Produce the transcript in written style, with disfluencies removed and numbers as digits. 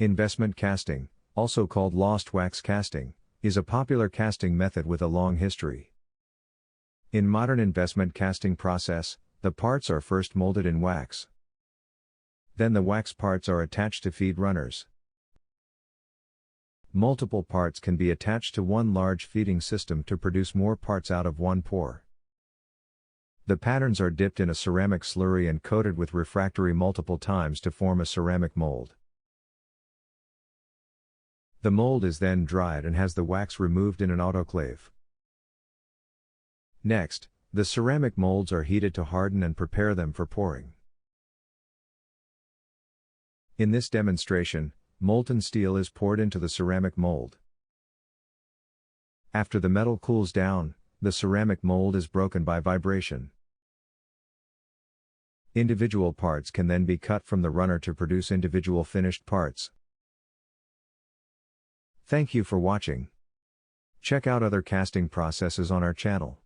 Investment casting, also called lost wax casting, is a popular casting method with a long history. In modern investment casting process, the parts are first molded in wax. Then the wax parts are attached to feed runners. Multiple parts can be attached to one large feeding system to produce more parts out of one pour. The patterns are dipped in a ceramic slurry and coated with refractory multiple times to form a ceramic mold. The mold is then dried and has the wax removed in an autoclave. Next, the ceramic molds are heated to harden and prepare them for pouring. In this demonstration, molten steel is poured into the ceramic mold. After the metal cools down, the ceramic mold is broken by vibration. Individual parts can then be cut from the runner to produce individual finished parts. Thank you for watching. Check out other casting processes on our channel.